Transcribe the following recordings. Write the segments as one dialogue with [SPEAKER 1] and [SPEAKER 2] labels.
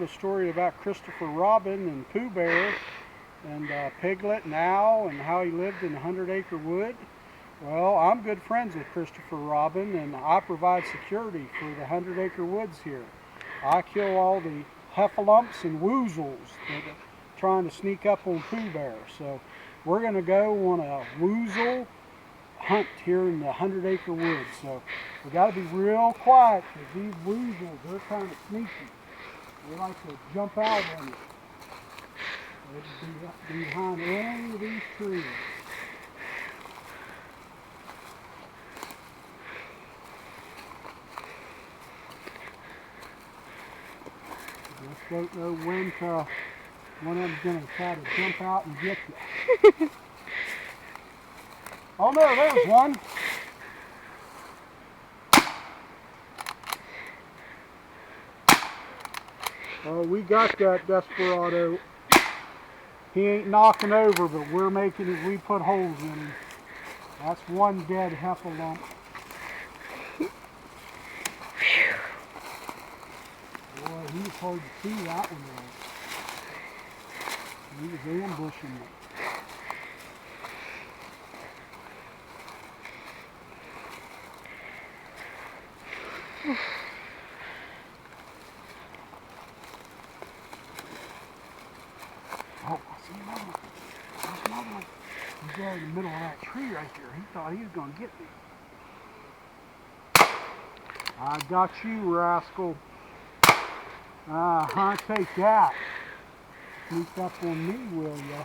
[SPEAKER 1] the story about Christopher Robin and Pooh Bear and Piglet and Owl and how he lived in 100-acre wood. Well, I'm good friends with Christopher Robin, and I provide security for the 100-acre woods here. I kill all the heffalumps and woozles that are trying to sneak up on Pooh Bear. So we're going to go on a woozle hunt here in the 100-acre woods. So we got to be real quiet because these woozles, they're kind of sneaky. They like to jump out on you. They'll be behind any of these trees. Just don't know when one of them's going to try to jump out and get you. Oh no, there's one. Oh, we got that desperado. He ain't knocking over, but we're making it. We put holes in him. That's one dead heffalump. Boy, he was hard to see that one though. He was ambushing me. Oh, I see another one. There's another one. He's there in the middle of that tree right there. He thought he was going to get me. I got you, rascal. Take that. Sneak up on me, will ya?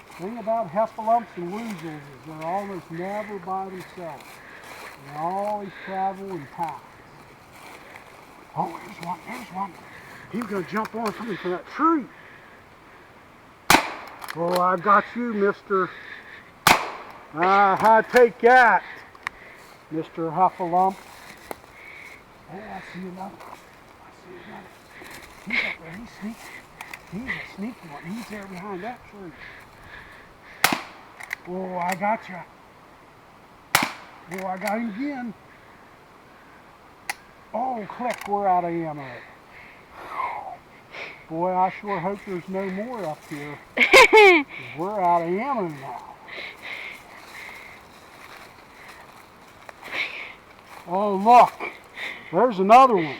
[SPEAKER 1] The thing about heffalumps and woozles is they're almost never by themselves. They always travel in packs. Oh, there's one, there's one. He's going to jump on something from that tree. Oh, I got you, mister. Take that, Mr. Heffalump. Oh, I see another one. I see another. He's up there. He's sneaky. He's a sneaky one. He's there behind that tree. Oh, I got you. Oh, I got him again. Oh, click. We're out of ammo. Boy, I sure hope there's no more up here. We're out of ammo now. Oh, look. There's another one.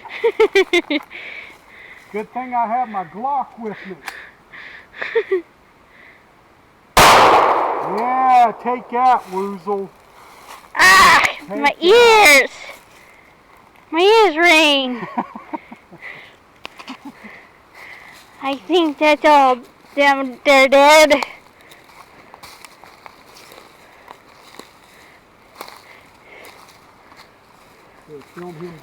[SPEAKER 1] Good thing I have my Glock with me. Yeah, take that, woozle.
[SPEAKER 2] Ah, take my ears. My ears ring. I think that's all them. They're dead.
[SPEAKER 1] Here, film him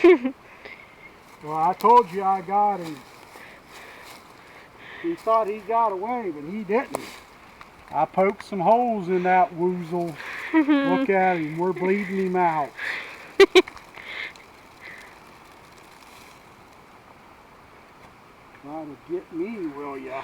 [SPEAKER 1] bleeding. Well, I told you I got him. He thought he got away, but he didn't. I poked some holes in that woozle. Look at him. We're bleeding him out. Try to get me, will ya?